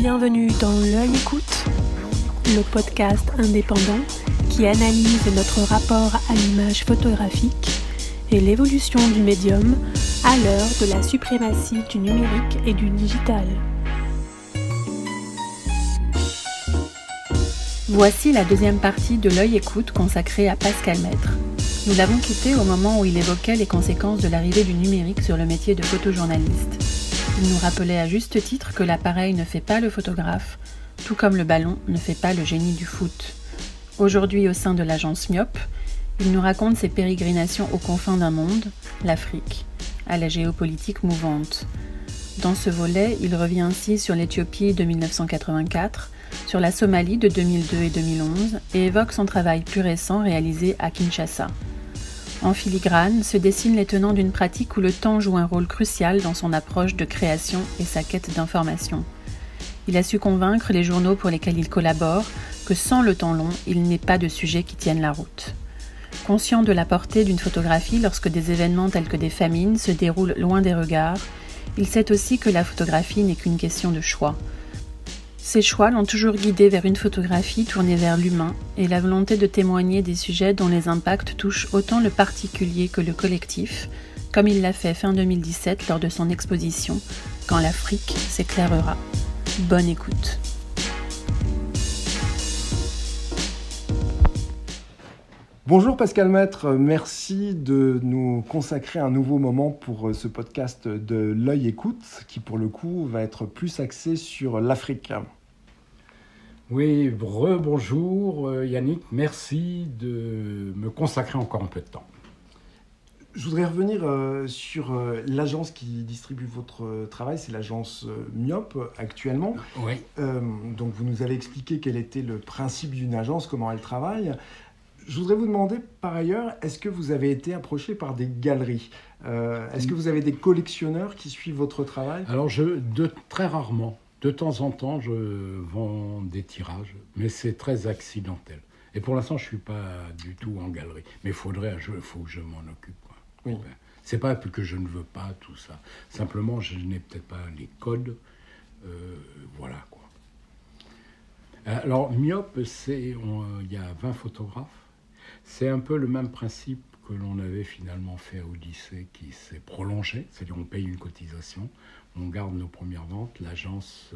Bienvenue dans L'œil écoute, le podcast indépendant qui analyse notre rapport à l'image photographique et l'évolution du médium à l'heure de la suprématie du numérique et du digital. Voici la deuxième partie de L'œil écoute consacrée à Pascal Maître. Nous l'avons quitté au moment où il évoquait les conséquences de l'arrivée du numérique sur le métier de photojournaliste. Il nous rappelait à juste titre que l'appareil ne fait pas le photographe, tout comme le ballon ne fait pas le génie du foot. Aujourd'hui, au sein de l'agence Myop, il nous raconte ses pérégrinations aux confins d'un monde, l'Afrique, à la géopolitique mouvante. Dans ce volet, il revient ainsi sur l'Éthiopie de 1984, sur la Somalie de 2002 et 2011 et évoque son travail plus récent réalisé à Kinshasa. En filigrane se dessinent les tenants d'une pratique où le temps joue un rôle crucial dans son approche de création et sa quête d'information. Il a su convaincre les journaux pour lesquels il collabore que sans le temps long, il n'est pas de sujet qui tienne la route. Conscient de la portée d'une photographie lorsque des événements tels que des famines se déroulent loin des regards, il sait aussi que la photographie n'est qu'une question de choix. Ces choix l'ont toujours guidé vers une photographie tournée vers l'humain et la volonté de témoigner des sujets dont les impacts touchent autant le particulier que le collectif, comme il l'a fait fin 2017 lors de son exposition « Quand l'Afrique s'éclairera ». Bonne écoute. Bonjour Pascal Maître, merci de nous consacrer un nouveau moment pour ce podcast de L'œil écoute qui pour le coup va être plus axé sur l'Afrique. Oui, rebonjour Yannick, merci de me consacrer encore un peu de temps. Je voudrais revenir sur l'agence qui distribue votre travail, c'est l'agence Myop actuellement. Oui. Donc vous nous avez expliqué quel était le principe d'une agence, comment elle travaille. Je voudrais vous demander par ailleurs, est-ce que vous avez été approché par des galeries ? Est-ce que vous avez des collectionneurs qui suivent votre travail ? Alors très rarement, de temps en temps, je vends des tirages, mais c'est très accidentel. Et pour l'instant, je ne suis pas du tout en galerie. Mais il faut que je m'en occupe. Quoi. Oui. C'est pas que je ne veux pas tout ça. Simplement, je n'ai peut-être pas les codes. Voilà quoi. Alors, Myop, il y a 20 photographes. C'est un peu le même principe que l'on avait finalement fait à Odyssée qui s'est prolongé. C'est-à-dire on paye une cotisation, on garde nos premières ventes, l'agence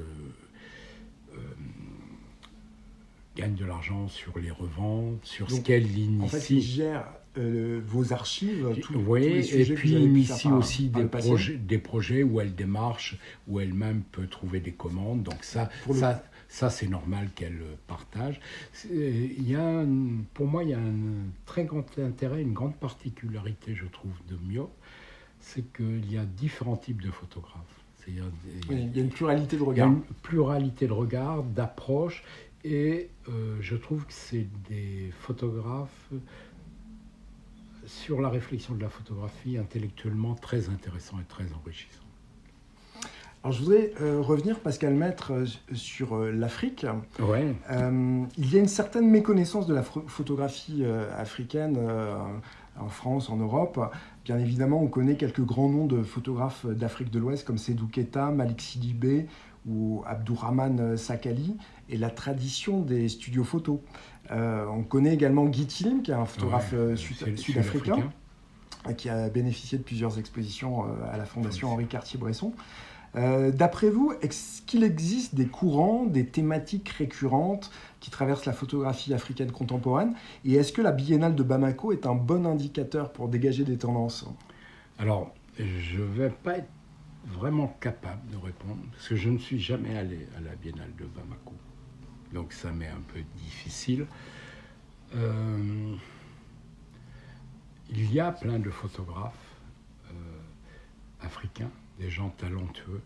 gagne de l'argent sur les reventes, sur ce qu'elle initie. En fait, il gère vos archives, tous les sujets et puis que vous avez initie aussi par des projets où elle démarche, où elle-même peut trouver des commandes. Donc ça, c'est normal qu'elle partage. Pour moi, il y a un très grand intérêt, une grande particularité, je trouve, de Myop, c'est qu'il y a différents types de photographes. Il y a une pluralité de regards. Il y a une pluralité de regards, d'approches, et je trouve que c'est des photographes sur la réflexion de la photographie intellectuellement très intéressants et très enrichissants. Alors, je voudrais revenir, Pascal Maître, sur l'Afrique. Ouais. Il y a une certaine méconnaissance de la photographie africaine en France, en Europe. Bien évidemment, on connaît quelques grands noms de photographes d'Afrique de l'Ouest comme Sédou Keita, Malik Sidibé ou Abdourahmane Sakali et la tradition des studios photos. On connaît également Guy Tillim, qui est un photographe sud-africain qui a bénéficié de plusieurs expositions à la Fondation Henri Cartier-Bresson. D'après vous, est-ce qu'il existe des courants, des thématiques récurrentes qui traversent la photographie africaine contemporaine ? Et est-ce que la Biennale de Bamako est un bon indicateur pour dégager des tendances ? Alors, je ne vais pas être vraiment capable de répondre, parce que je ne suis jamais allé à la Biennale de Bamako. Donc ça m'est un peu difficile. Il y a plein de photographes africains, des gens talentueux.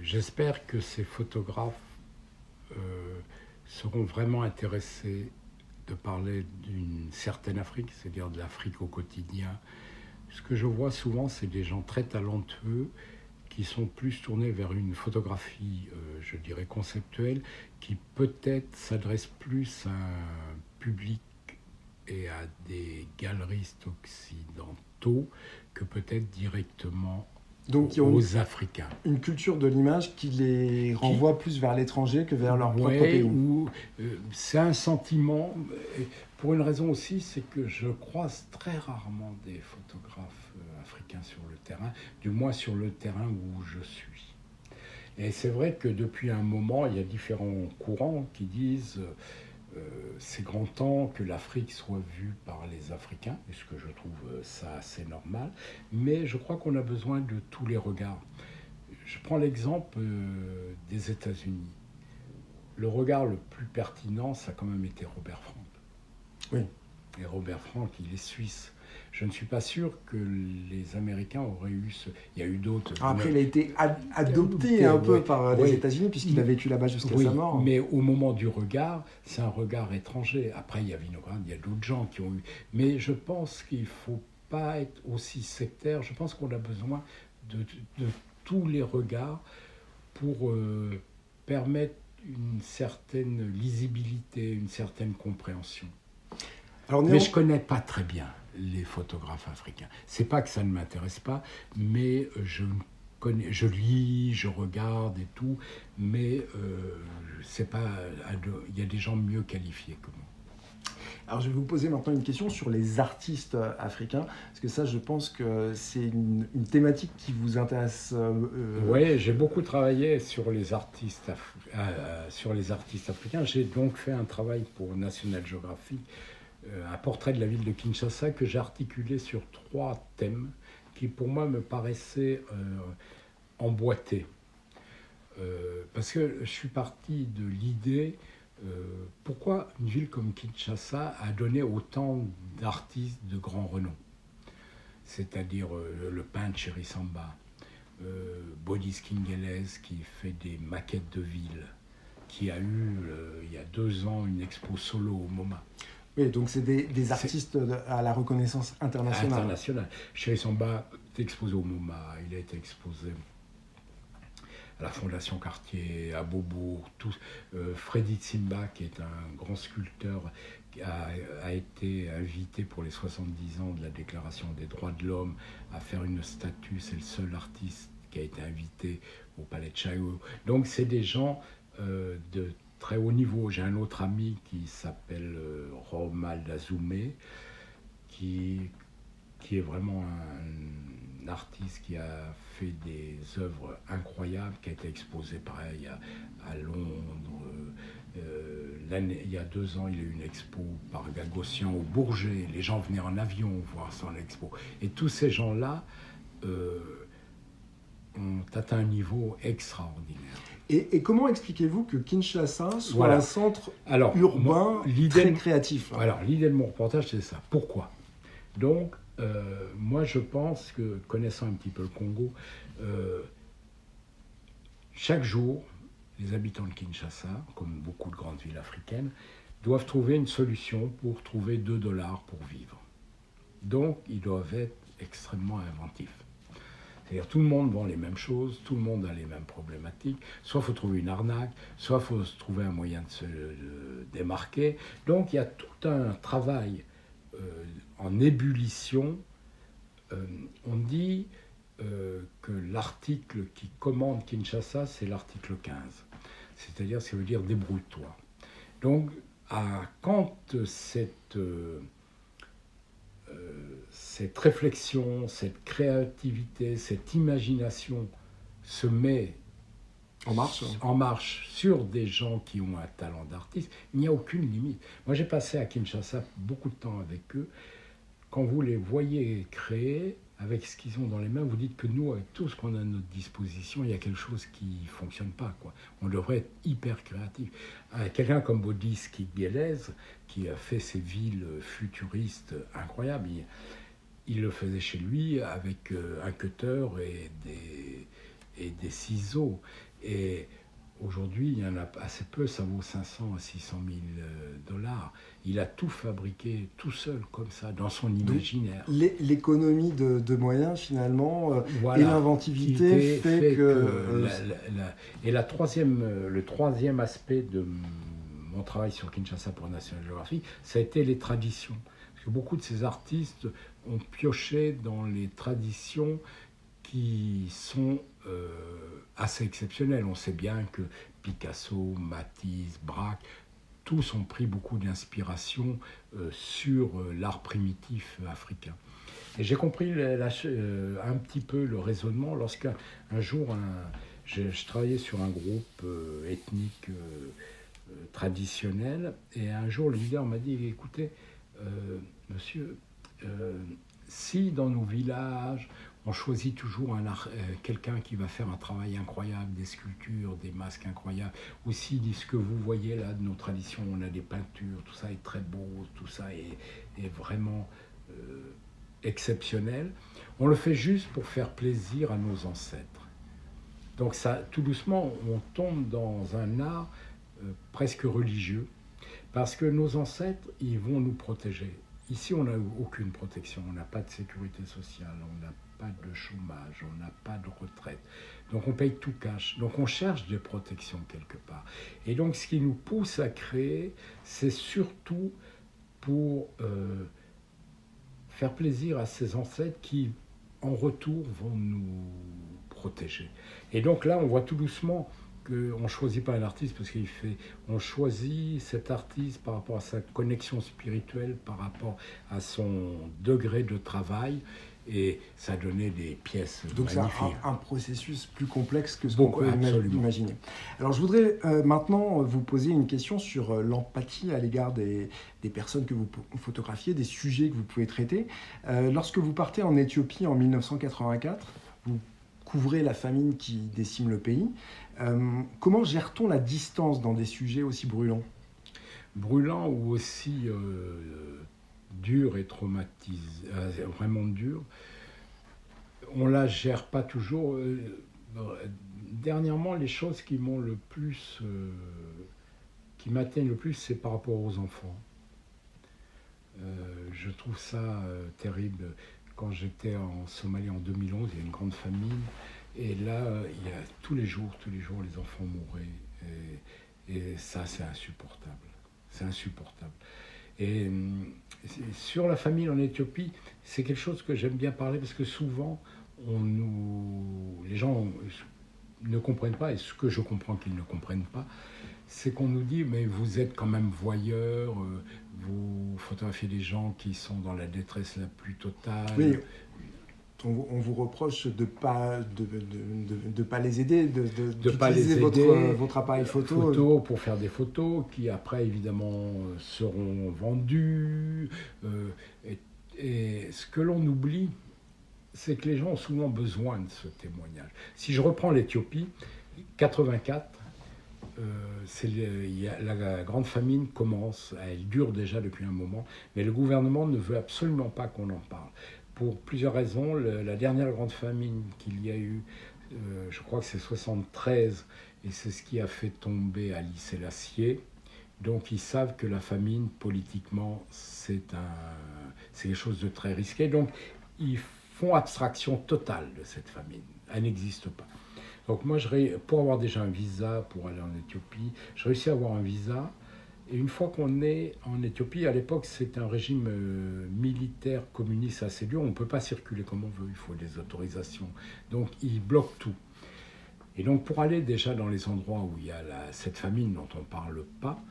J'espère que ces photographes seront vraiment intéressés de parler d'une certaine Afrique, c'est-à-dire de l'Afrique au quotidien. Ce que je vois souvent, c'est des gens très talentueux qui sont plus tournés vers une photographie, je dirais, conceptuelle, qui peut-être s'adresse plus à un public et à des galeristes occidentaux que peut-être directement Donc, il y a aux Africains. une culture de l'image qui les renvoie plus vers l'étranger que vers leur propre pays. C'est un sentiment, pour une raison aussi, c'est que je croise très rarement des photographes africains sur le terrain, du moins sur le terrain où je suis. Et c'est vrai que depuis un moment, il y a différents courants qui disent c'est grand temps que l'Afrique soit vue par les Africains, et ce que je trouve ça assez normal, mais je crois qu'on a besoin de tous les regards. Je prends l'exemple des États-Unis. Le regard le plus pertinent, ça a quand même été Robert Frank. Oui. Et Robert Frank, il est suisse. Je ne suis pas sûr que les Américains auraient eu ce... Il y a eu d'autres... Après, il a été adopté un peu par les États-Unis, puisqu'il a vécu là-bas jusqu'à sa mort. Mais au moment du regard, c'est un regard étranger. Après, il y a Vinograd, il y a d'autres gens qui ont eu... Mais je pense qu'il ne faut pas être aussi sectaire. Je pense qu'on a besoin de tous les regards pour permettre une certaine lisibilité, une certaine compréhension. Mais je ne connais pas très bien les photographes africains. C'est pas que ça ne m'intéresse pas, mais je lis, je regarde et tout, mais c'est pas, il y a des gens mieux qualifiés que moi. Alors je vais vous poser maintenant une question sur les artistes africains, parce que ça je pense que c'est une thématique qui vous intéresse. Oui, j'ai beaucoup travaillé sur les artistes africains. J'ai donc fait un travail pour National Geographic, un portrait de la ville de Kinshasa que j'ai articulé sur 3 thèmes qui pour moi me paraissaient emboîtés. Parce que je suis parti de l'idée pourquoi une ville comme Kinshasa a donné autant d'artistes de grand renom, c'est-à-dire le peintre Chéri Samba, Boris Kingelez qui fait des maquettes de villes, qui a eu il y a 2 ans une expo solo au MoMA. Oui, donc c'est des artistes à la reconnaissance internationale. Chéri Samba est exposé au MoMA, il a été exposé à la Fondation Cartier, à Beaubourg, Freddy Tsimba, qui est un grand sculpteur, a été invité pour les 70 ans de la Déclaration des droits de l'homme à faire une statue. C'est le seul artiste qui a été invité au Palais de Chaillot. Donc c'est des gens de très haut niveau. J'ai un autre ami qui s'appelle Romuald Azoumé, qui est vraiment un artiste qui a fait des œuvres incroyables, qui a été exposé pareil à Londres. Il y a 2 ans, il y a eu une expo par Gagosian au Bourget. Les gens venaient en avion voir son expo. Et tous ces gens-là ont atteint un niveau extraordinaire. Et comment expliquez-vous que Kinshasa soit un centre urbain très créatif? Alors, l'idée de mon reportage, c'est ça. Pourquoi? Donc, moi, je pense que, connaissant un petit peu le Congo, chaque jour, les habitants de Kinshasa, comme beaucoup de grandes villes africaines, doivent trouver une solution pour trouver $2 pour vivre. Donc, ils doivent être extrêmement inventifs. C'est-à-dire tout le monde vend les mêmes choses, tout le monde a les mêmes problématiques. Soit il faut trouver une arnaque, soit il faut trouver un moyen de se démarquer. Donc, il y a tout un travail en ébullition. On dit que l'article qui commande Kinshasa, c'est l'article 15. C'est-à-dire, ça veut dire débrouille-toi. Donc, quand cette réflexion, cette créativité, cette imagination se met en marche sur des gens qui ont un talent d'artiste, il n'y a aucune limite. Moi, j'ai passé à Kinshasa beaucoup de temps avec eux. Quand vous les voyez créer, avec ce qu'ils ont dans les mains, vous dites que nous, avec tout ce qu'on a à notre disposition, il y a quelque chose qui ne fonctionne pas, quoi. On devrait être hyper créatif. Quelqu'un comme Boris Kingelez, qui a fait ces villes futuristes incroyables, il le faisait chez lui avec un cutter et des ciseaux. Et aujourd'hui, il y en a assez peu, ça vaut 500 à 600 000 $. Il a tout fabriqué tout seul, comme ça, dans son imaginaire. L'économie de moyens, finalement, et l'inventivité fait que... Et le troisième aspect de mon travail sur Kinshasa pour National Geographic, ça a été les traditions. Parce que beaucoup de ces artistes ont pioché dans les traditions qui sont assez exceptionnels. On sait bien que Picasso, Matisse, Braque, tous ont pris beaucoup d'inspiration sur l'art primitif africain. Et j'ai compris un petit peu le raisonnement lorsqu'un jour, je travaillais sur un groupe ethnique traditionnel, et un jour le leader m'a dit, écoutez, monsieur, si dans nos villages, on choisit toujours quelqu'un qui va faire un travail incroyable, des sculptures, des masques incroyables, ou si ce que vous voyez là de nos traditions, on a des peintures, tout ça est très beau, tout ça est vraiment exceptionnel, on le fait juste pour faire plaisir à nos ancêtres. Donc ça, tout doucement, on tombe dans un art presque religieux, parce que nos ancêtres, ils vont nous protéger. Ici, on n'a aucune protection, on n'a pas de sécurité sociale, on n'a pas de chômage, on n'a pas de retraite. Donc on paye tout cash. Donc on cherche des protections quelque part. Et donc ce qui nous pousse à créer, c'est surtout pour faire plaisir à ces ancêtres qui, en retour, vont nous protéger. Et donc là, on voit tout doucement qu'on ne choisit pas un artiste parce on choisit cet artiste par rapport à sa connexion spirituelle, par rapport à son degré de travail, et ça donnait des pièces donc magnifiques. Donc c'est un processus plus complexe que ce qu'on peut imaginer. Alors je voudrais maintenant vous poser une question sur l'empathie à l'égard des personnes que vous photographiez, des sujets que vous pouvez traiter. Lorsque vous partez en Éthiopie en 1984, vous couvrez la famine qui décime le pays. Comment gère-t-on la distance dans des sujets aussi brûlants ? Brûlants ou aussi durs et traumatisants, vraiment durs. On la gère pas toujours. Dernièrement, les choses qui m'ont le plus, qui m'atteignent le plus, c'est par rapport aux enfants. Je trouve ça terrible. Quand j'étais en Somalie en 2011, il y a une grande famine, et là, il y a tous les jours, les enfants mouraient, et ça, c'est insupportable. C'est insupportable. Et sur la famine en Éthiopie, c'est quelque chose que j'aime bien parler, parce que souvent, les gens ne comprennent pas, et ce que je comprends qu'ils ne comprennent pas, c'est qu'on nous dit, mais vous êtes quand même voyeurs, vous photographiez des gens qui sont dans la détresse la plus totale. Oui, on vous reproche de pas les aider, d'utiliser votre appareil photo pour faire des photos qui après évidemment seront vendues. Et ce que l'on oublie, c'est que les gens ont souvent besoin de ce témoignage. Si je reprends l'Éthiopie, 84, la grande famine commence, elle dure déjà depuis un moment, mais le gouvernement ne veut absolument pas qu'on en parle. Pour plusieurs raisons. La dernière grande famine qu'il y a eu, je crois que c'est 73, et c'est ce qui a fait tomber Haïlé Sélassié. Donc ils savent que la famine, politiquement, c'est quelque chose de très risqué. Donc ils font abstraction totale de cette famine. Elle n'existe pas. Donc moi, pour avoir déjà un visa pour aller en Éthiopie, je réussis à avoir un visa. Et une fois qu'on est en Éthiopie, à l'époque, c'est un régime militaire communiste assez dur. On ne peut pas circuler comme on veut, il faut des autorisations. Donc ils bloquent tout. Et donc pour aller déjà dans les endroits où il y a cette famine dont on ne parle pas,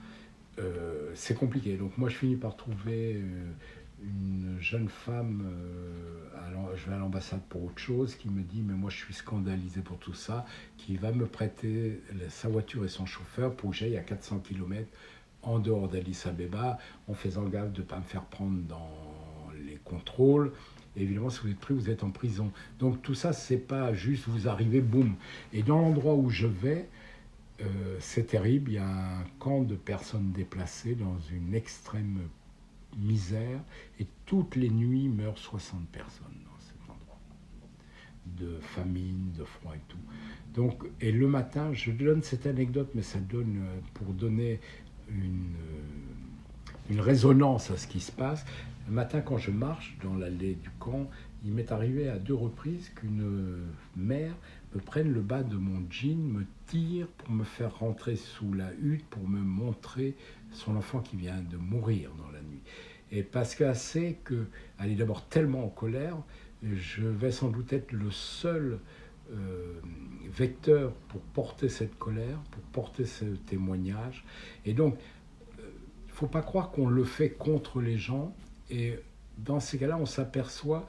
c'est compliqué. Donc moi, je finis par trouver une jeune femme, je vais à l'ambassade pour autre chose, qui me dit, mais moi je suis scandalisé pour tout ça, qui va me prêter sa voiture et son chauffeur pour que j'aille à 400 km en dehors d'Addis Abeba, en faisant gaffe de ne pas me faire prendre dans les contrôles. Et évidemment, si vous êtes pris, vous êtes en prison. Donc tout ça, c'est pas juste vous arrivez, boum. Et dans l'endroit où je vais, c'est terrible, il y a un camp de personnes déplacées dans une extrême misère, et toutes les nuits meurent 60 personnes dans cet endroit, de famine, de froid et tout. Donc, et le matin, je donne cette anecdote, mais ça donne, pour donner une résonance à ce qui se passe. Le matin, quand je marche dans l'allée du camp, il m'est arrivé à 2 reprises qu'une mère me prenne le bas de mon jean, me tire pour me faire rentrer sous la hutte, pour me montrer son enfant qui vient de mourir dans la nuit. Et parce qu'elle sait qu'elle est d'abord tellement en colère, je vais sans doute être le seul vecteur pour porter cette colère, pour porter ce témoignage. Et donc, il ne faut pas croire qu'on le fait contre les gens. Et dans ces cas-là, on s'aperçoit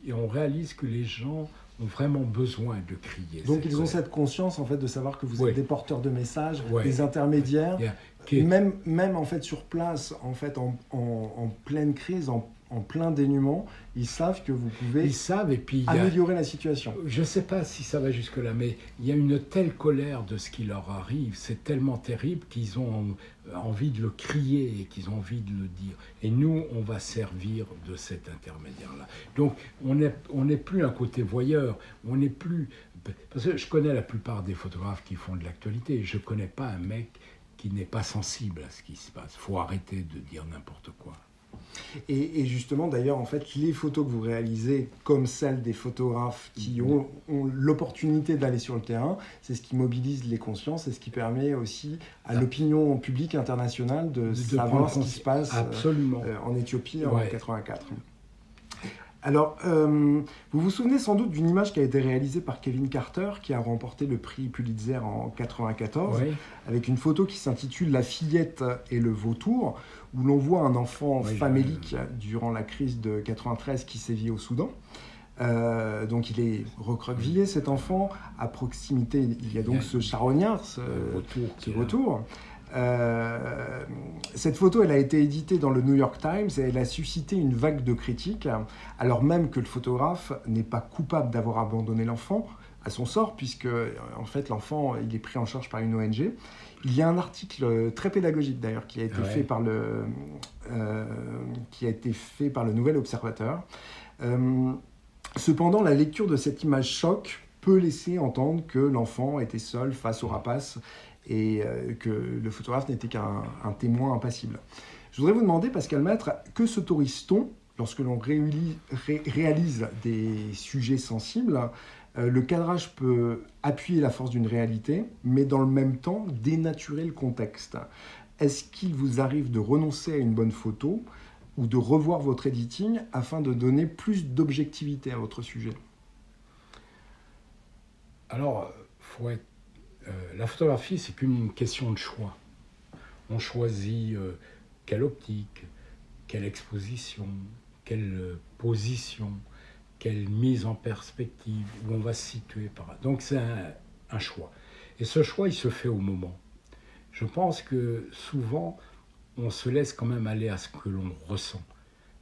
et on réalise que les gens ont vraiment besoin de crier. Donc ils ont cette conscience en fait de savoir que vous êtes des porteurs de messages, Ouais. des intermédiaires, Yeah. même en fait sur place, en fait en pleine crise, en plein dénuement, ils savent que vous pouvez Ils savent, et puis améliorer la situation. Je ne sais pas si ça va jusque-là, mais il y a une telle colère de ce qui leur arrive, c'est tellement terrible qu'ils ont envie de le crier et qu'ils ont envie de le dire. Et nous, on va servir de cet intermédiaire-là. Donc, on n'est plus un côté voyeur, on n'est plus... Parce que je connais la plupart des photographes qui font de l'actualité, je ne connais pas un mec qui n'est pas sensible à ce qui se passe. Il faut arrêter de dire n'importe quoi. Et justement, d'ailleurs, en fait, les photos que vous réalisez, comme celles des photographes qui ont l'opportunité d'aller sur le terrain, c'est ce qui mobilise les consciences et ce qui permet aussi à l'opinion publique internationale de savoir ce qui se passe en Éthiopie en 84. Alors, vous vous souvenez sans doute d'une image qui a été réalisée par Kevin Carter, qui a remporté le prix Pulitzer en 94, avec une photo qui s'intitule « La fillette et le vautour », où l'on voit un enfant famélique durant la crise de 93 qui sévit au Soudan. Donc il est recroquevillé, cet enfant. À proximité, il y a donc ce charognard, ce vautour. Cette photo, elle a été éditée dans le New York Times et elle a suscité une vague de critiques, alors même que le photographe n'est pas coupable d'avoir abandonné l'enfant à son sort, puisque en fait l'enfant il est pris en charge par une ONG. Il y a un article très pédagogique d'ailleurs qui a été fait par le Nouvel Observateur. Cependant, la lecture de cette image choc peut laisser entendre que l'enfant était seul face aux rapaces et que le photographe n'était qu'un témoin impassible. Je voudrais vous demander, Pascal Maître, que s'autorise-t-on lorsque l'on réalise des sujets sensibles? Le cadrage peut appuyer la force d'une réalité, mais dans le même temps dénaturer le contexte. Est-ce qu'il vous arrive de renoncer à une bonne photo ou de revoir votre editing afin de donner plus d'objectivité à votre sujet? Alors, la photographie, c'est qu'une question de choix. On choisit quelle optique, quelle exposition, quelle position, quelle mise en perspective, où on va se situer. Donc c'est un choix. Et ce choix, il se fait au moment. Je pense que souvent, on se laisse quand même aller à ce que l'on ressent.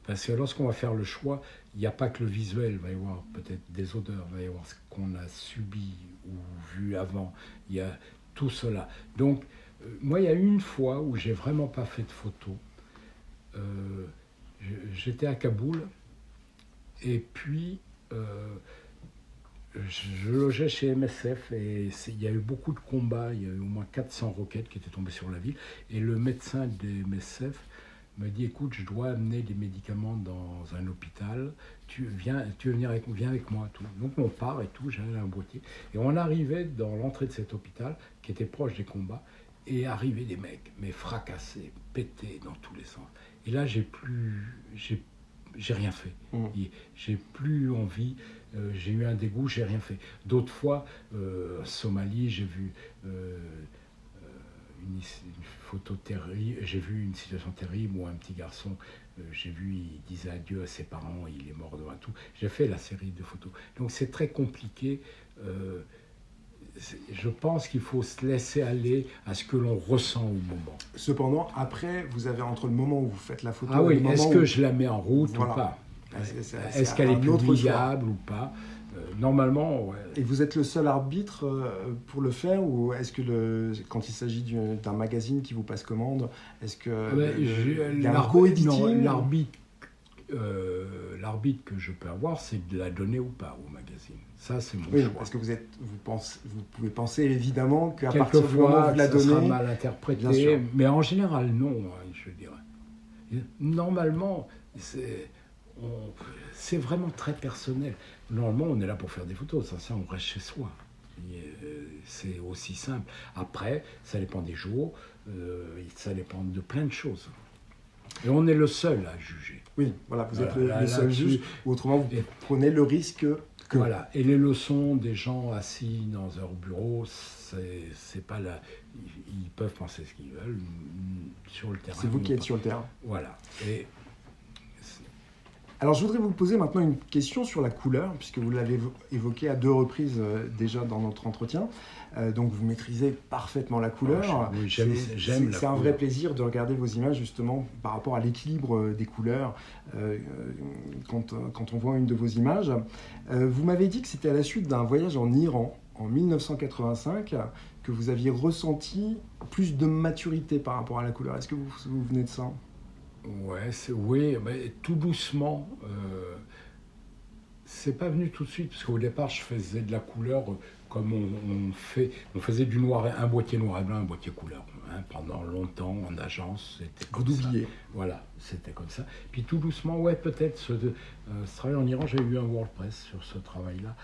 Parce que lorsqu'on va faire le choix, il n'y a pas que le visuel, il va y avoir peut-être des odeurs, il va y avoir ce qu'on a subi ou vu avant, il y a tout cela. Donc, moi, il y a une fois où j'ai vraiment pas fait de photos. J'étais à Kaboul, et puis je logeais chez MSF, et il y a eu beaucoup de combats, il y a eu au moins 400 roquettes qui étaient tombées sur la ville, et le médecin des MSF me dit, écoute, je dois amener des médicaments dans un hôpital, viens avec moi. Tout. Donc on part et tout, j'avais un boîtier. Et on arrivait dans l'entrée de cet hôpital, qui était proche des combats, et arrivaient des mecs, mais fracassés, pétés dans tous les sens. Et là, j'ai rien fait. J'ai plus envie, j'ai eu un dégoût, j'ai rien fait. D'autres fois, Somalie, j'ai vu... une photo terrible, j'ai vu une situation terrible où un petit garçon, j'ai vu, il disait adieu à ses parents, il est mort devant tout. J'ai fait la série de photos. Donc c'est très compliqué. Je pense qu'il faut se laisser aller à ce que l'on ressent au moment. Cependant, après, vous avez entre le moment où vous faites la photo et le moment est-ce que je la mets en route ou pas? Est-ce qu'elle est publiable ou pas? Normalement, ouais. Et vous êtes le seul arbitre pour le faire, ou est-ce que quand il s'agit d'un magazine qui vous passe commande, est-ce que il y a un co-editing? L'arbitre que je peux avoir, c'est de la donner ou pas au magazine. Ça, c'est mon choix. Parce que vous pouvez penser évidemment qu'à partir du moment où vous la donnez, ça sera mal interprété, mais en général, non, je dirais. Normalement, c'est vraiment très personnel. Normalement, on est là pour faire des photos. Ça, on reste chez soi. C'est aussi simple. Après, ça dépend des jours, ça dépend de plein de choses. Et on est le seul à juger. Oui, voilà, vous êtes Voilà, le seul juge, ou autrement vous prenez le risque que... Voilà, et les leçons des gens assis dans leur bureau, c'est pas là. Ils peuvent penser ce qu'ils veulent sur le terrain. C'est vous qui êtes sur le terrain. Voilà. Et alors je voudrais vous poser maintenant une question sur la couleur, puisque vous l'avez évoqué à 2 reprises déjà dans notre entretien. Donc vous maîtrisez parfaitement la couleur. Oui, j'aime la C'est un couleur. vrai plaisir de regarder vos images justement par rapport à l'équilibre des couleurs quand on voit une de vos images. Vous m'avez dit que c'était à la suite d'un voyage en Iran en 1985 que vous aviez ressenti plus de maturité par rapport à la couleur. Est-ce que vous venez de ça ? Ouais, oui, mais tout doucement. C'est pas venu tout de suite, parce qu'au départ, je faisais de la couleur comme on faisait du noir, un boîtier noir et blanc, un boîtier couleur. Hein, pendant longtemps, en agence, c'était comme ça. Voilà, c'était comme ça. Puis tout doucement, ouais, peut-être, ce travail en Iran, j'ai eu un WordPress sur ce travail-là.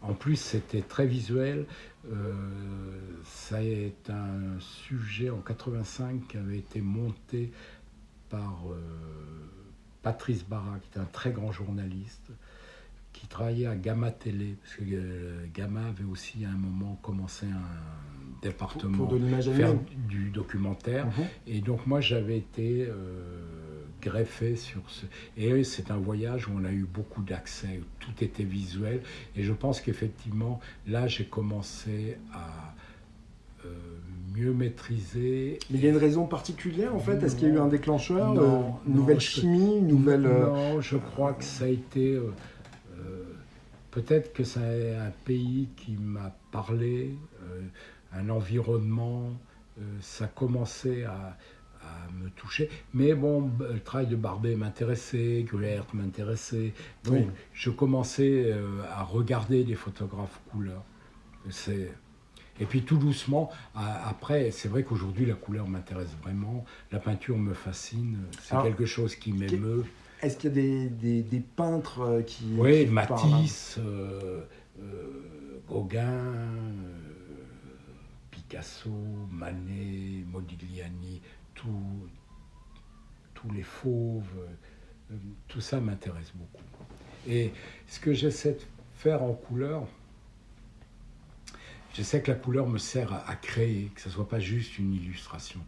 En plus, c'était très visuel. Ça est un sujet en 85 qui avait été monté par Patrice Barra, qui est un très grand journaliste, qui travaillait à Gamma Télé, parce que Gamma avait aussi à un moment commencé un département pour de l'image faire animée. du documentaire. Et donc moi j'avais été greffé sur ce... Et c'est un voyage où on a eu beaucoup d'accès, tout était visuel. Et je pense qu'effectivement, là j'ai commencé à mieux maîtriser. Mais il y a une raison particulière en fait? Est-ce qu'il y a eu un déclencheur? Non, une nouvelle chimie, une nouvelle... Non, je crois que ça a été... peut-être que c'est un pays qui m'a parlé, un environnement, ça commençait à me toucher. Mais bon, le travail de Barbet m'intéressait, Gullert m'intéressait. Donc Oui. je commençais à regarder des photographes couleurs. Et puis tout doucement, après, c'est vrai qu'aujourd'hui la couleur m'intéresse vraiment, la peinture me fascine, c'est Alors, quelque chose qui m'émeut. Est-ce qu'il y a des peintres qui... Oui, qui vous parlent, Matisse, Gauguin, Picasso, Manet, Modigliani, tous les fauves, tout ça m'intéresse beaucoup. Et ce que j'essaie de faire en couleur, je sais que la couleur me sert à créer, que ce ne soit pas juste une illustration.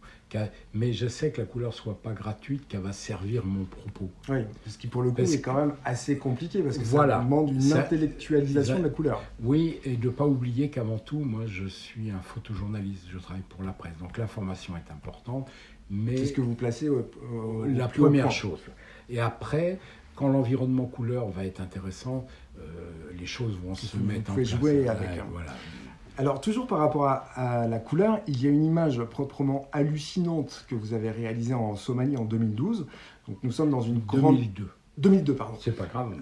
Mais je sais que la couleur ne soit pas gratuite, qu'elle va servir mon propos. Oui, ce qui pour le coup est quand même assez compliqué, parce que voilà, ça demande une intellectualisation de la couleur. Oui, et de ne pas oublier qu'avant tout, moi je suis un photojournaliste, je travaille pour la presse, donc l'information est importante. Mais c'est ce que vous placez la première chose. Et après, quand l'environnement couleur va être intéressant, les choses vont se mettre en place. Vous pouvez jouer avec. Voilà. Alors, toujours par rapport à la couleur, il y a une image proprement hallucinante que vous avez réalisée en Somalie en 2012. Donc, nous sommes dans une grande... 2002, pardon. C'est pas grave.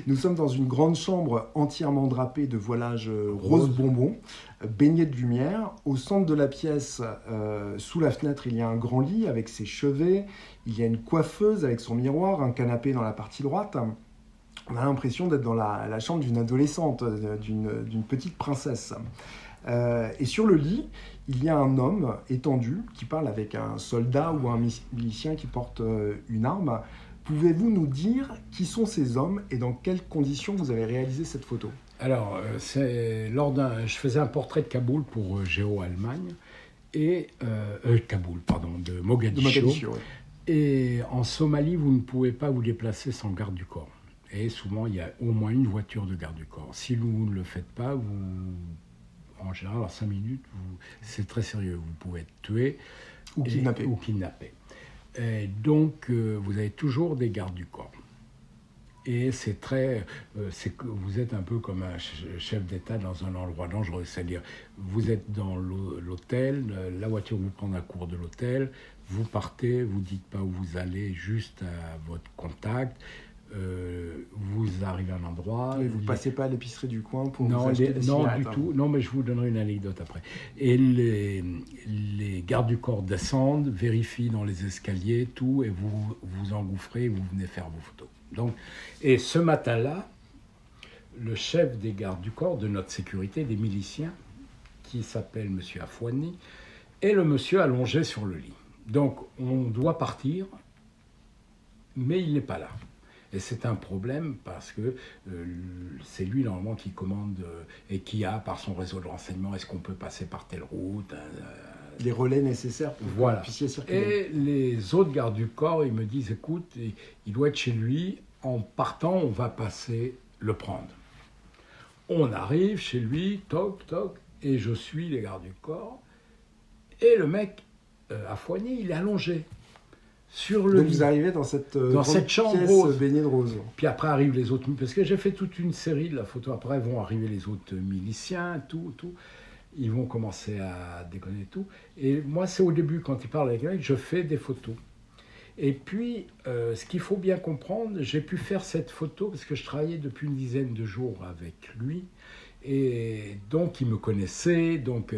Nous sommes dans une grande chambre entièrement drapée de voilage rose bonbon, baignée de lumière. Au centre de la pièce, sous la fenêtre, il y a un grand lit avec ses chevets. Il y a une coiffeuse avec son miroir, un canapé dans la partie droite. On a l'impression d'être dans la chambre d'une adolescente, d'une petite princesse. Et sur le lit, il y a un homme étendu qui parle avec un soldat ou un milicien qui porte une arme. Pouvez-vous nous dire qui sont ces hommes et dans quelles conditions vous avez réalisé cette photo? Alors, je faisais un portrait de Kaboul pour Géo Allemagne, et Kaboul, pardon, de Mogadiscio. Oui. Et en Somalie, vous ne pouvez pas vous déplacer sans garde du corps. Et souvent, il y a au moins une voiture de garde du corps. Si vous ne le faites pas, en général, en 5 minutes, c'est très sérieux. Vous pouvez être tué ou kidnappé. Et donc, vous avez toujours des gardes du corps. Et c'est que vous êtes un peu comme un chef d'État dans un endroit dangereux. C'est-à-dire, vous êtes dans l'hôtel, la voiture vous prend à court de l'hôtel, vous partez, vous ne dites pas où vous allez, juste à votre contact. Vous arrivez à un endroit... Et vous ne passez pas à l'épicerie du coin pour non, vous acheter des cigarettes, du tout. Non, mais je vous donnerai une anecdote après. Et les gardes du corps descendent, vérifient dans les escaliers, tout, et vous vous engouffrez, vous venez faire vos photos. Donc, et ce matin-là, le chef des gardes du corps, de notre sécurité, des miliciens, qui s'appelle M. Afouani, est le monsieur allongé sur le lit. Donc, on doit partir, mais il n'est pas là. Et c'est un problème parce que c'est lui, normalement, qui commande et qui a, par son réseau de renseignement, est-ce qu'on peut passer par telle route, les relais nécessaires pour que vous puissiez circuler. Et les autres gardes du corps, ils me disent, écoute, il doit être chez lui, en partant, on va passer le prendre. On arrive chez lui, toc, toc, et je suis les gardes du corps, et le mec, à Foigny, il est allongé. Sur le Donc lit. vous arrivez dans cette chambre pièce rose. baignée de rose. Puis après arrivent les autres, parce que j'ai fait toute une série de la photo. Après vont arriver les autres miliciens, tout. Ils vont commencer à déconner tout. Et moi, c'est au début, quand ils parlent avec les mecs, je fais des photos. Et puis, ce qu'il faut bien comprendre, j'ai pu faire cette photo parce que je travaillais depuis une dizaine de jours avec lui. Et donc, il me connaissait. Donc,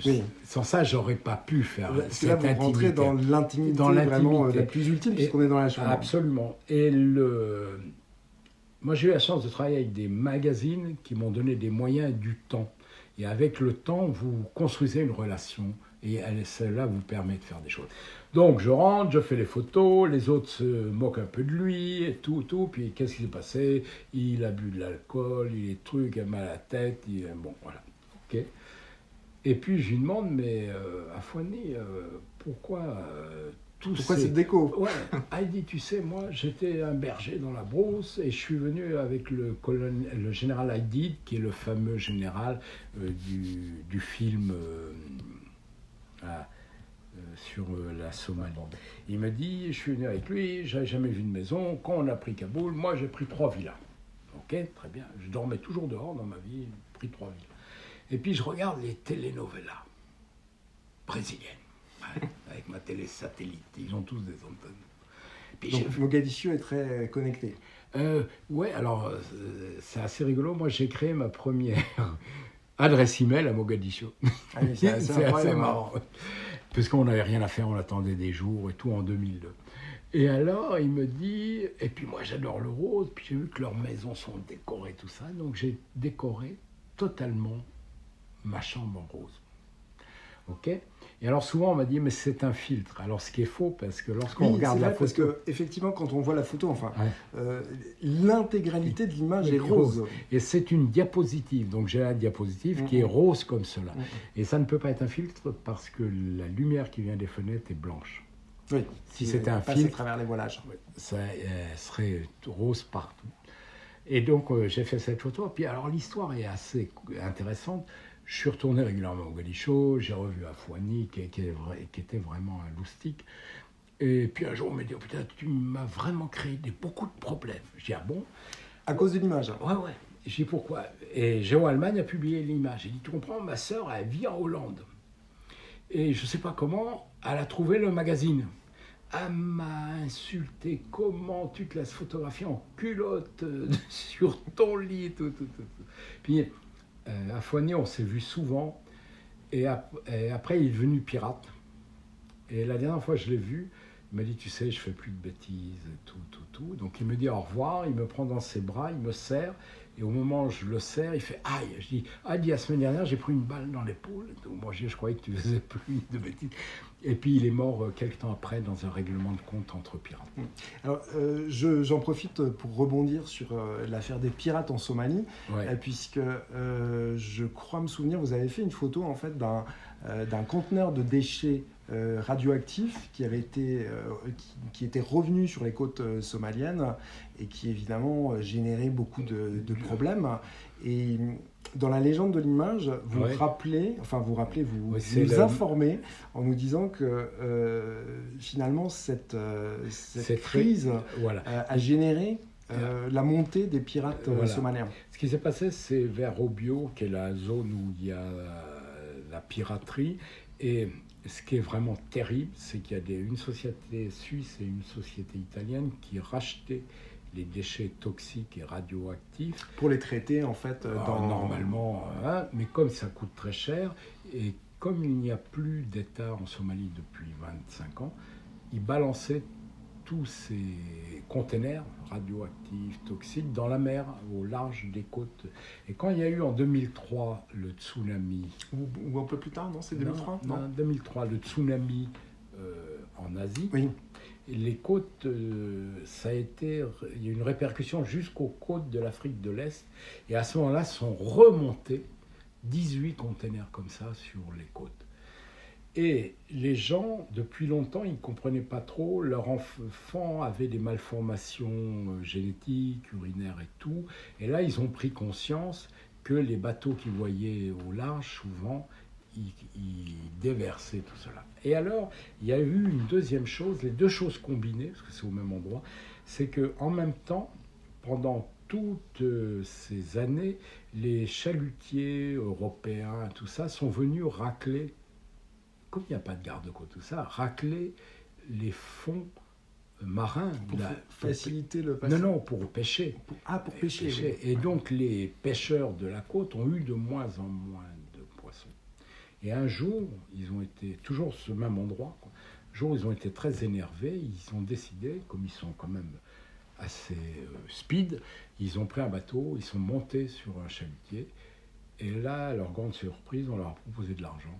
oui. Sans ça, j'aurais pas pu faire parce que là, vous rentrez dans l'intimité vraiment la plus ultime, puisqu'on est dans la chambre. Absolument. Et moi, j'ai eu la chance de travailler avec des magazines qui m'ont donné des moyens et du temps. Et avec le temps, vous construisez une relation. Et celle-là vous permet de faire des choses. Donc, je rentre, je fais les photos, les autres se moquent un peu de lui, et tout. Puis, qu'est-ce qui s'est passé? Il a bu de l'alcool, il est truc, il a mal à la tête. Bon, voilà. OK. Et puis, je lui demande, mais à Foigny, pourquoi cette déco? Ouais. Il dit, tu sais, moi, j'étais un berger dans la brousse, et je suis venu avec le général Haïdid, qui est le fameux général du film... sur la Somalie. Il me dit, je suis venu avec lui, j'avais jamais vu de maison. Quand on a pris Kaboul, moi j'ai pris 3 villas. Ok, très bien. Je dormais toujours dehors dans ma vie, j'ai pris 3 villas. Et puis je regarde les telenovelas brésiliennes, avec ma télé satellite. Ils ont tous des antennes. Puis donc Mogadiscio est très connecté. Ouais, alors c'est assez rigolo. Moi j'ai créé ma première adresse email à Mogadiscio. Ah, c'est assez marrant. Parce qu'on n'avait rien à faire, on attendait des jours et tout en 2002. Et alors, il me dit, et puis moi j'adore le rose, puis j'ai vu que leurs maisons sont décorées, tout ça, donc j'ai décoré totalement ma chambre en rose. Ok? Et alors souvent on m'a dit, mais c'est un filtre. Alors ce qui est faux, parce que lorsqu'on regarde la photo... Parce qu'effectivement, quand on voit la photo, l'intégralité de l'image est rose. Et c'est une diapositive, donc j'ai la diapositive qui est rose comme cela. Et ça ne peut pas être un filtre parce que la lumière qui vient des fenêtres est blanche. Oui, si c'était un filtre, à travers les voilages. Ça serait rose partout. Et donc j'ai fait cette photo. Puis alors l'histoire est assez intéressante. Je suis retourné régulièrement au Mogadiscio, j'ai revu à Foigny, qui était vraiment un loustic. Et puis un jour, on m'a dit, oh, putain, tu m'as vraiment créé beaucoup de problèmes. Je dis, ah bon? À cause de l'image? Ouais. Je dis, pourquoi? Et Géo Allemagne a publié l'image. J'ai dit, tu comprends, ma sœur, elle vit en Hollande. Et je ne sais pas comment, elle a trouvé le magazine. Elle m'a insulté, comment tu te laisses photographier en culotte sur ton lit, tout. Puis, à Foigny, on s'est vu souvent, et après, il est devenu pirate. Et la dernière fois que je l'ai vu, il m'a dit, tu sais, je fais plus de bêtises, tout. Donc il me dit au revoir, il me prend dans ses bras, il me serre, et au moment où je le serre, il fait aïe. Je dis, la semaine dernière, j'ai pris une balle dans l'épaule. Moi, je croyais que tu faisais plus de bêtises. Et puis il est mort quelques temps après dans un règlement de compte entre pirates. Alors, j'en profite pour rebondir sur l'affaire des pirates en Somalie, puisque je crois me souvenir, vous avez fait une photo en fait d'un conteneur de déchets radioactifs qui était revenu sur les côtes somaliennes et qui évidemment générait beaucoup de problèmes. Et dans la légende de l'image, vous nous informez en nous disant que finalement cette crise a généré la montée des pirates somaliens. Ce qui s'est passé, c'est vers Obio, qui est la zone où il y a la piraterie. Et ce qui est vraiment terrible, c'est qu'il y a une société suisse et une société italienne qui rachetaient les déchets toxiques et radioactifs. Pour les traiter, en fait, normalement, mais comme ça coûte très cher, et comme il n'y a plus d'État en Somalie depuis 25 ans, ils balançaient tous ces containers radioactifs, toxiques, dans la mer, au large des côtes. Et quand il y a eu en 2003 le tsunami... Ou un peu plus tard, non? C'est 2003 Non, 2003, le tsunami en Asie. Oui. Et les côtes, il y a une répercussion jusqu'aux côtes de l'Afrique de l'Est. Et à ce moment-là, sont remontés 18 containers comme ça sur les côtes. Et les gens, depuis longtemps, ils ne comprenaient pas trop. Leurs enfants avaient des malformations génétiques, urinaires et tout. Et là, ils ont pris conscience que les bateaux qu'ils voyaient au large, souvent, ils déversaient tout cela. Et alors, il y a eu une deuxième chose, les deux choses combinées, parce que c'est au même endroit, c'est qu'en même temps, pendant toutes ces années, les chalutiers européens, tout ça, sont venus racler, comme il n'y a pas de garde-côte, tout ça, racler les fonds marins. Pour faciliter le passage. Non, pour pêcher. Pour pêcher. Oui. Et donc les pêcheurs de la côte ont eu de moins en moins de poissons. Et un jour, ils ont été, toujours ce même endroit, quoi. Un jour, ils ont été très énervés, ils ont décidé, comme ils sont quand même assez speed, ils ont pris un bateau, ils sont montés sur un chalutier, et là, à leur grande surprise, on leur a proposé de l'argent.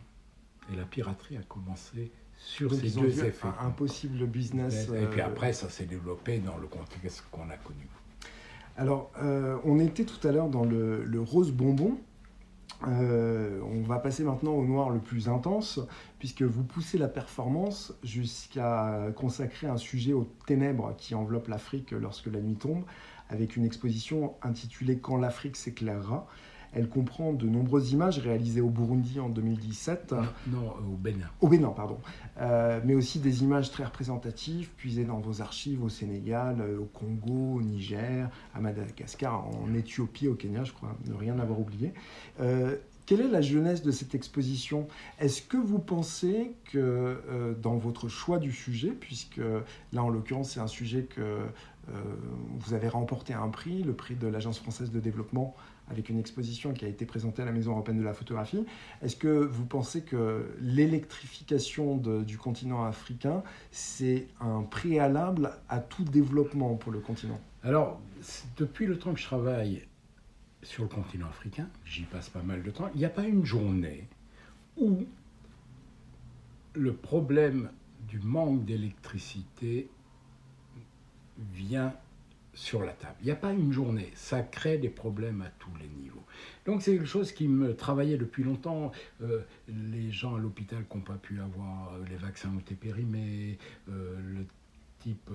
Et la piraterie a commencé sur Donc ces ils ont deux vu effets. un possible business. Et puis après, ça s'est développé dans le contexte qu'on a connu. Alors, on était tout à l'heure dans le rose bonbon. On va passer maintenant au noir le plus intense, puisque vous poussez la performance jusqu'à consacrer un sujet aux ténèbres qui enveloppent l'Afrique lorsque la nuit tombe, avec une exposition intitulée « Quand l'Afrique s'éclairera ». Elle comprend de nombreuses images réalisées au Burundi en 2017. Non, au Bénin. Au Bénin, pardon. Mais aussi des images très représentatives, puisées dans vos archives au Sénégal, au Congo, au Niger, à Madagascar, en Éthiopie, au Kenya, je crois, ne rien avoir oublié. Quelle est la jeunesse de cette exposition ? Est-ce que vous pensez que dans votre choix du sujet, puisque là, en l'occurrence, c'est un sujet que vous avez remporté un prix, le prix de l'Agence française de développement, avec une exposition qui a été présentée à la Maison européenne de la photographie. Est-ce que vous pensez que l'électrification du continent africain, c'est un préalable à tout développement pour le continent ? Alors, depuis le temps que je travaille sur le continent africain, j'y passe pas mal de temps, il n'y a pas une journée où le problème du manque d'électricité vient sur la table. Il n'y a pas une journée. Ça crée des problèmes à tous les niveaux. Donc c'est quelque chose qui me travaillait depuis longtemps. Les gens à l'hôpital qui n'ont pas pu avoir, les vaccins ont été périmés, le type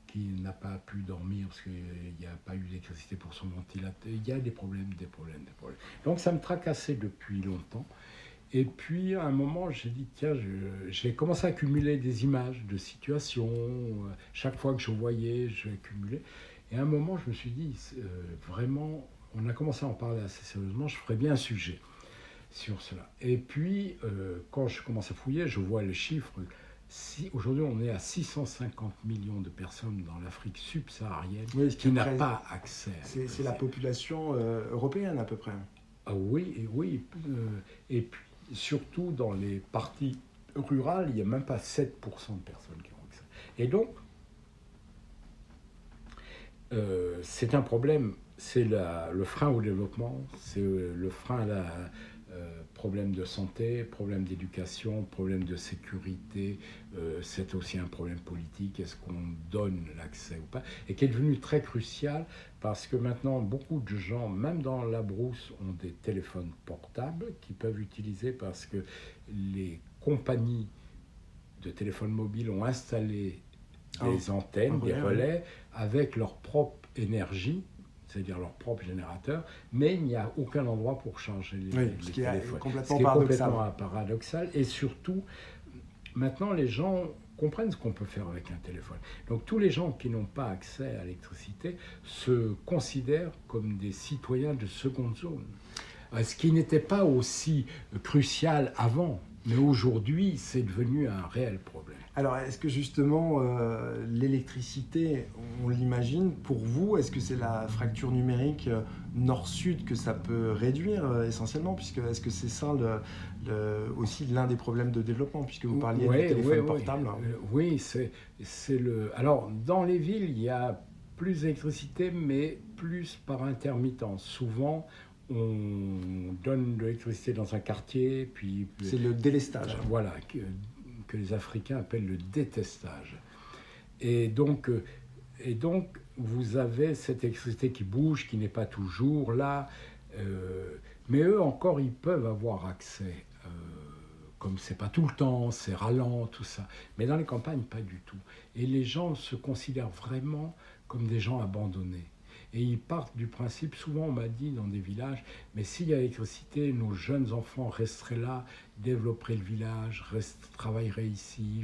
qui n'a pas pu dormir parce qu'il n'y a pas eu d'électricité pour son ventilateur. Il y a des problèmes. Donc ça me tracassait depuis longtemps. Et puis, à un moment, j'ai dit, tiens, j'ai commencé à accumuler des images de situations. Chaque fois que je voyais, je accumulais. Et à un moment, je me suis dit, vraiment, on a commencé à en parler assez sérieusement, je ferais bien un sujet sur cela. Et puis, quand je commence à fouiller, je vois les chiffres. Aujourd'hui, on est à 650 millions de personnes dans l'Afrique subsaharienne qui n'a pas accès à c'est la population européenne, à peu près. Ah oui. Et puis, surtout dans les parties rurales, il n'y a même pas 7% de personnes qui ont accès. Et donc, c'est un problème, c'est le frein au développement, c'est le frein à la problème de santé, problème d'éducation, problème de sécurité, c'est aussi un problème politique, est-ce qu'on donne l'accès ou pas, et qui est devenu très crucial parce que maintenant beaucoup de gens, même dans la brousse, ont des téléphones portables qu'ils peuvent utiliser parce que les compagnies de téléphones mobiles ont installé des antennes, des relais, avec leur propre énergie, c'est-à-dire leur propre générateur, mais il n'y a aucun endroit pour charger les téléphones. Ce qui est complètement paradoxal. Et surtout, maintenant, les gens comprennent ce qu'on peut faire avec un téléphone. Donc tous les gens qui n'ont pas accès à l'électricité se considèrent comme des citoyens de seconde zone. Ce qui n'était pas aussi crucial avant, mais aujourd'hui, c'est devenu un réel problème. Alors, est-ce que justement, l'électricité, on l'imagine, pour vous, est-ce que c'est la fracture numérique nord-sud que ça peut réduire essentiellement, puisque est-ce que c'est ça aussi l'un des problèmes de développement, puisque vous parliez des téléphones portables. Oui, c'est le... Alors, dans les villes, il y a plus d'électricité, mais plus par intermittence. Souvent, on donne de l'électricité dans un quartier, puis... C'est le délestage. Voilà, que les Africains appellent le détestage. Et donc, vous avez cette électricité qui bouge, qui n'est pas toujours là, mais eux encore, ils peuvent avoir accès. Comme c'est pas tout le temps, c'est ralent, tout ça. Mais dans les campagnes, pas du tout. Et les gens se considèrent vraiment comme des gens abandonnés. Et ils partent du principe, souvent on m'a dit dans des villages, mais s'il y a l'électricité, nos jeunes enfants resteraient là, développeraient le village, travailleraient ici,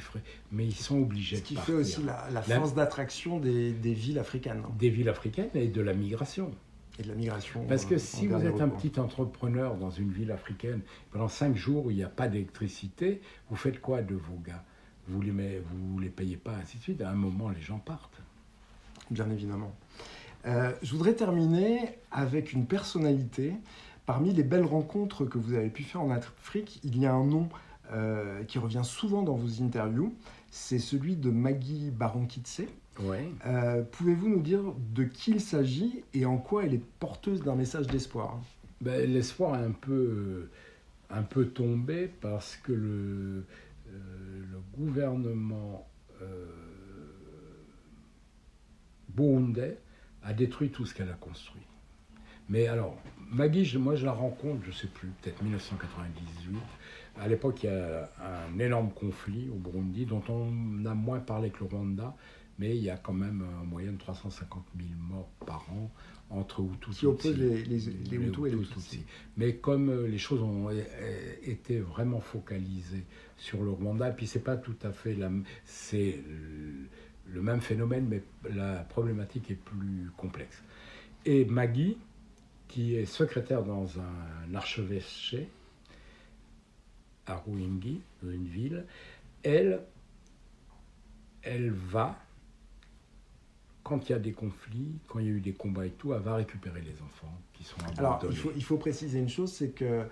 mais ils sont obligés de partir. Ce qui fait aussi la force d'attraction des villes africaines. Des villes africaines et de la migration. Et de la migration. Parce que si vous êtes un petit entrepreneur dans une ville africaine, pendant 5 jours où il n'y a pas d'électricité, vous faites quoi de vos gars? Vous les payez pas, ainsi de suite. À un moment, les gens partent. Bien évidemment. Je voudrais terminer avec une personnalité. Parmi les belles rencontres que vous avez pu faire en Afrique, il y a un nom qui revient souvent dans vos interviews. C'est celui de Maggie Barankitse. Ouais. Pouvez-vous nous dire de qui il s'agit et en quoi elle est porteuse d'un message d'espoir? L'espoir est un peu tombé parce que le gouvernement burundais a détruit tout ce qu'elle a construit. Mais alors, Maggie, moi je la rencontre, je ne sais plus, peut-être 1998. À l'époque, il y a un énorme conflit au Burundi dont on a moins parlé que le Rwanda, mais il y a quand même en moyenne 350 000 morts par an entre Hutus qui opposent les Hutus et les Tutsis. Mais comme les choses ont été vraiment focalisées sur le Rwanda, et puis c'est pas tout à fait c'est le même phénomène, mais la problématique est plus complexe. Et Maggie, qui est secrétaire dans un archevêché à Ruingi, dans une ville, elle va, quand il y a des conflits, quand il y a eu des combats et tout, elle va récupérer les enfants qui sont abandonnés. Alors, il faut préciser une chose, c'est que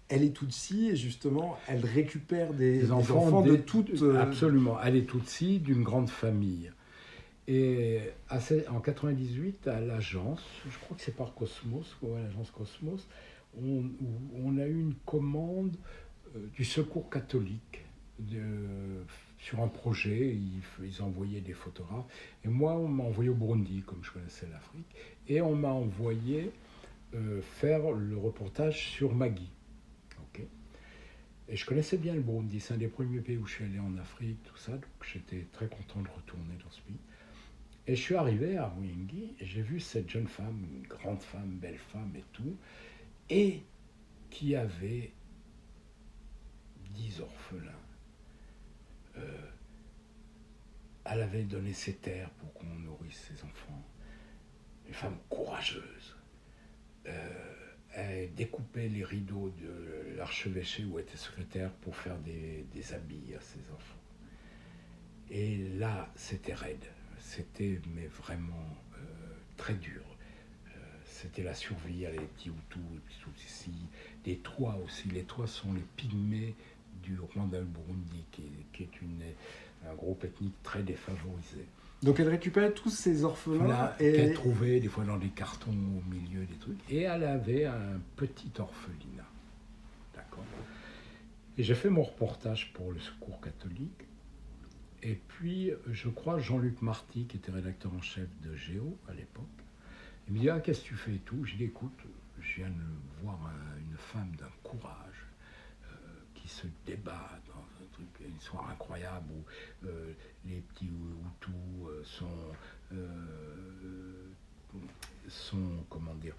elle est Tutsi et justement, elle récupère des enfants de toutes... Absolument, elle est Tutsi d'une grande famille. Et en 98, à l'agence, je crois que c'est par Cosmos, l'agence Cosmos, on a eu une commande du Secours catholique sur un projet. Ils envoyaient des photographes. Et moi, on m'a envoyé au Burundi, comme je connaissais l'Afrique, et on m'a envoyé faire le reportage sur Maggie. Okay. Et je connaissais bien le Burundi, c'est un des premiers pays où je suis allé en Afrique, tout ça, donc j'étais très content de retourner dans ce pays. Et je suis arrivé à Ruingi et j'ai vu cette jeune femme, une grande femme, belle femme et tout, et qui avait 10 orphelins. Elle avait donné ses terres pour qu'on nourrisse ses enfants. Une femme courageuse. Elle découpait les rideaux de l'archevêché où elle était secrétaire pour faire des habits à ses enfants. Et là, c'était raide. C'était mais vraiment très dur. C'était la survie, il y avait les petits Hutus, les petits Tutsis, les Tois aussi. Les Tois sont les pygmées du Rwanda le Burundi, qui est un groupe ethnique très défavorisé. Donc elle récupérait tous ces orphelins qu'elle trouvait des fois dans des cartons au milieu des trucs. Et elle avait un petit orphelinat. D'accord. Et j'ai fait mon reportage pour le Secours catholique. Et puis, je crois, Jean-Luc Marty, qui était rédacteur en chef de Géo à l'époque, il me dit « Ah, qu'est-ce que tu fais et tout ?» Je dis « Écoute, je viens de voir une femme d'un courage qui se débat dans un truc, une histoire incroyable où les petits Hutus sont comment dire,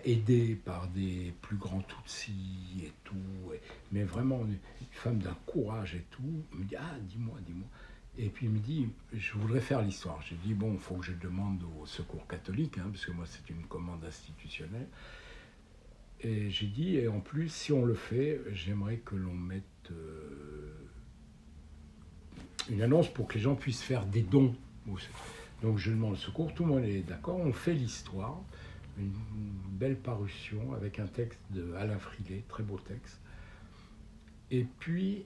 aidés par des plus grands Tutsis et tout, mais vraiment une femme d'un courage et tout. Il me dit « Ah, dis-moi. » Et puis il me dit « Je voudrais faire l'histoire. » J'ai dit « Bon, il faut que je demande au Secours catholique, hein, parce que moi c'est une commande institutionnelle. » Et j'ai dit « Et en plus, si on le fait, j'aimerais que l'on mette une annonce pour que les gens puissent faire des dons. » Donc je demande le Secours, tout le monde est d'accord, on fait l'histoire, une belle parution avec un texte de Alain Frillet, très beau texte. Et puis,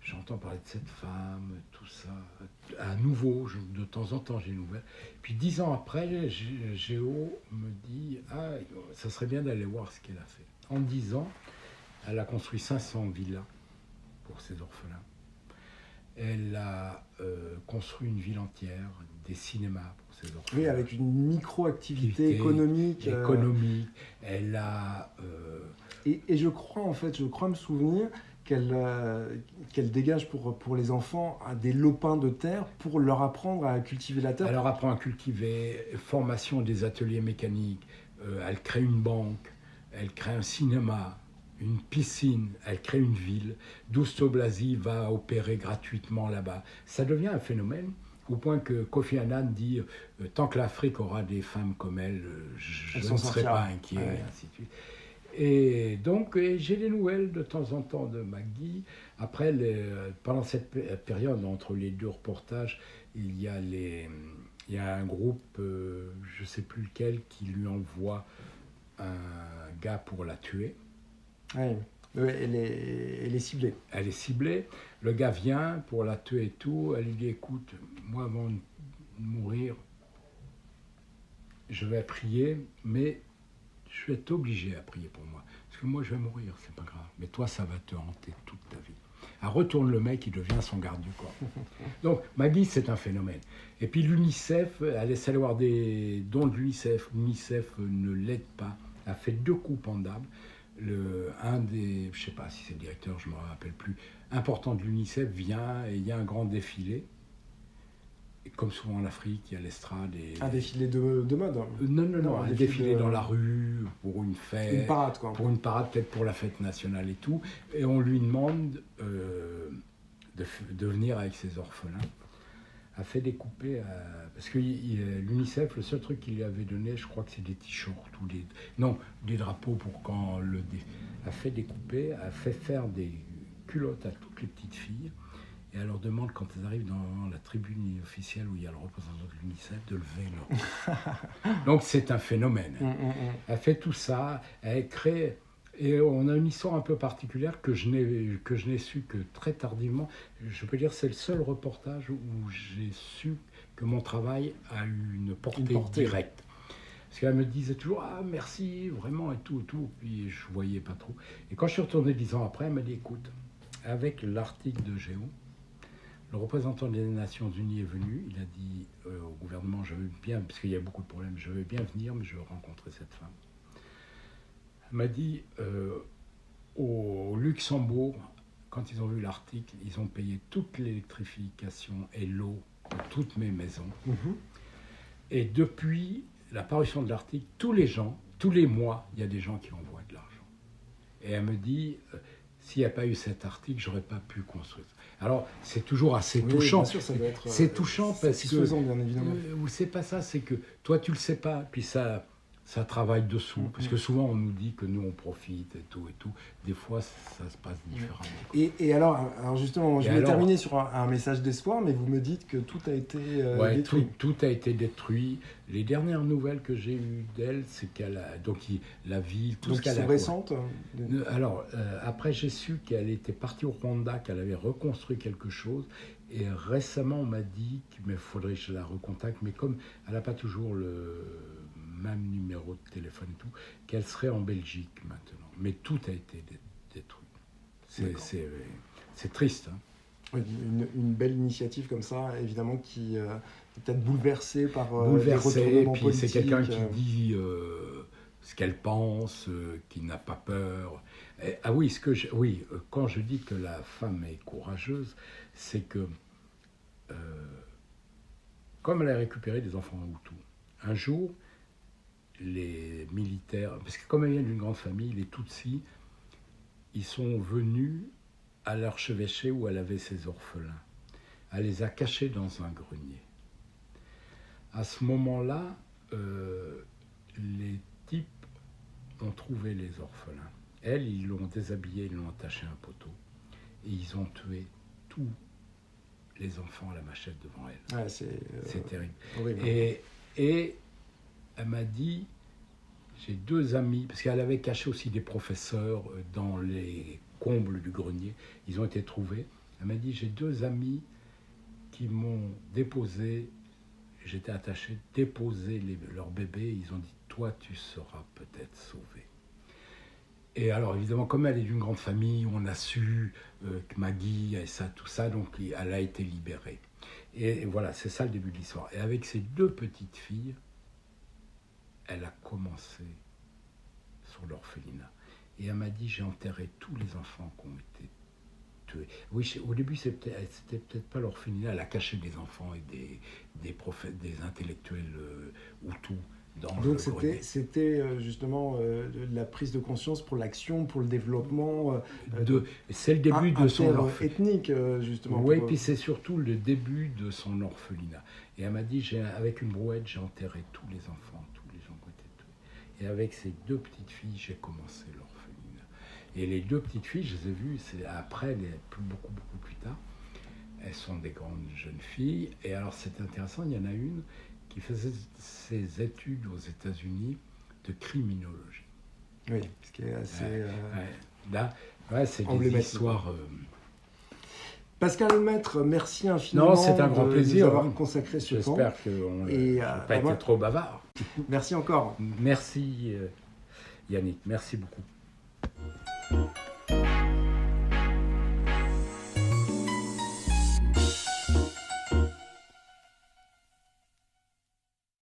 j'entends parler de cette femme, tout ça. À nouveau, de temps en temps, j'ai une nouvelle. Puis 10 ans après, Géo me dit « Ah, ça serait bien d'aller voir ce qu'elle a fait. » En 10 ans, Elle a construit 500 villas pour ses orphelins. Elle a construit une ville entière, des cinémas pour ses orphelins. Oui, avec une micro-activité économique. Elle a... Et je crois me souvenir qu'elle dégage pour les enfants des lopins de terre pour leur apprendre à cultiver la terre. Elle leur apprend à cultiver, formation des ateliers mécaniques, elle crée une banque, elle crée un cinéma, une piscine, elle crée une ville. Dousto Blasi va opérer gratuitement là-bas. Ça devient un phénomène au point que Kofi Annan dit tant que l'Afrique aura des femmes comme elle, je ne serai pas inquiet, et ainsi de suite. Et donc, j'ai des nouvelles de temps en temps de Maggie. Après, pendant cette période, entre les deux reportages, il y a un groupe, je ne sais plus lequel, qui lui envoie un gars pour la tuer. Oui, elle est ciblée. Elle est ciblée. Le gars vient pour la tuer et tout. Elle lui dit, écoute, moi, avant de mourir, je vais prier, mais je vais être obligé à prier pour moi. Parce que moi, je vais mourir, c'est pas grave. Mais toi, ça va te hanter toute ta vie. Elle retourne le mec, il devient son garde du corps. Donc, Maggie, c'est un phénomène. Et puis l'UNICEF, elle essaie d'avoir des dons de l'UNICEF. L'UNICEF ne l'aide pas. Elle a fait 2 coups pendables. Un des, je ne sais pas si c'est le directeur, je ne me rappelle plus, important de l'UNICEF vient et il y a un grand défilé. Et comme souvent en Afrique, il y a l'estrade. Un défilé de mode Non, un défilé dans la rue, pour une fête. Une parade, quoi. Pour une parade, peut-être pour la fête nationale et tout. Et on lui demande de venir avec ses orphelins. A fait découper, parce que l'UNICEF, le seul truc qu'il lui avait donné, je crois que c'est des t-shirts ou des drapeaux pour quand a fait découper, a fait faire des culottes à toutes les petites filles. Et elle leur demande, quand elles arrivent dans la tribune officielle où il y a le représentant de l'UNICEF, de lever leur... Donc c'est un phénomène. Elle fait tout ça, elle crée... Et on a une histoire un peu particulière que je n'ai su que très tardivement. Je peux dire c'est le seul reportage où j'ai su que mon travail a eu une portée directe. Parce qu'elle me disait toujours « Ah, merci, vraiment, et tout. » Puis je ne voyais pas trop. Et quand je suis retourné 10 ans après, elle m'a dit « Écoute, avec l'article de Géo, le représentant des Nations Unies est venu, il a dit au gouvernement, je veux bien, parce qu'il y a beaucoup de problèmes, je veux bien venir, mais je veux rencontrer cette femme. » Elle m'a dit, au Luxembourg, quand ils ont vu l'article, ils ont payé toute l'électrification et l'eau de toutes mes maisons. Et depuis la parution de l'article, tous les mois, il y a des gens qui envoient de l'argent. Et elle me dit, s'il n'y a pas eu cet article, je n'aurais pas pu construire. Alors, c'est toujours assez touchant. Bien sûr, ça doit être, c'est touchant parce que... bien évidemment. C'est pas ça, c'est que toi, tu ne le sais pas, puis ça travaille dessous. Parce que souvent, on nous dit que nous, on profite et tout. Des fois, ça se passe différemment. Et alors justement, je vais terminer sur un message d'espoir, mais vous me dites que tout a été détruit. Tout a été détruit. Les dernières nouvelles que j'ai eues d'elle, c'est qu'elle a... Donc, la ville, tout ce qu'elle a... Donc, récentes Alors, après, j'ai su qu'elle était partie au Rwanda, qu'elle avait reconstruit quelque chose. Et récemment, on m'a dit qu'il faudrait que je la recontacte. Mais comme elle n'a pas toujours le même numéro de téléphone et tout, qu'elle serait en Belgique maintenant. Mais tout a été détruit. C'est triste. Hein. Une belle initiative comme ça, évidemment, qui est peut-être bouleversée par les retournements puis politiques. C'est quelqu'un qui dit ce qu'elle pense, qui n'a pas peur. Quand je dis que la femme est courageuse, c'est que comme elle a récupéré des enfants Hutus, un jour, les militaires, parce que comme elle vient d'une grande famille, les Tutsis, ils sont venus à l'archevêché où elle avait ses orphelins. Elle les a cachés dans un grenier. À ce moment-là, les types ont trouvé les orphelins. Elle, ils l'ont déshabillée, ils l'ont attaché à un poteau. Et ils ont tué tous les enfants à la machette devant elle. Ouais, c'est terrible. Horrible. Et elle m'a dit, j'ai 2 amis, parce qu'elle avait caché aussi des professeurs dans les combles du grenier, ils ont été trouvés. Elle m'a dit, j'ai 2 amis qui m'ont déposé, j'étais attaché, déposé leur bébé, ils ont dit, toi tu seras peut-être sauvé. Et alors, évidemment, comme elle est d'une grande famille, on a su que Maggie et ça, tout ça, donc elle a été libérée. Et voilà, c'est ça le début de l'histoire. Et avec ses 2 petites filles, elle a commencé sur l'orphelinat. Et elle m'a dit, j'ai enterré tous les enfants qui ont été tués. Oui, au début, c'était peut-être pas l'orphelinat, elle a caché des enfants et des prophètes, des intellectuels hutus. Donc c'était justement la prise de conscience pour l'action, pour le développement. C'est le début de son ethnique justement. Oui, puis c'est surtout le début de son orphelinat. Et elle m'a dit, avec une brouette, j'ai enterré tous les enfants, tous les gens qui ont été tués. Et avec ces 2 petites filles, j'ai commencé l'orphelinat. Et les 2 petites filles, je les ai vues, après, beaucoup plus tard. Elles sont des grandes jeunes filles. Et alors c'est intéressant, il y en a une qui faisait ses études aux États-Unis de criminologie. Oui, ce qui est assez là, c'est des histoires. Pascal Lemaître, merci infiniment. Non, c'est un grand plaisir d'avoir consacré ce temps. J'espère que je n'ai pas été trop bavard. Merci encore. Merci Yannick, merci beaucoup.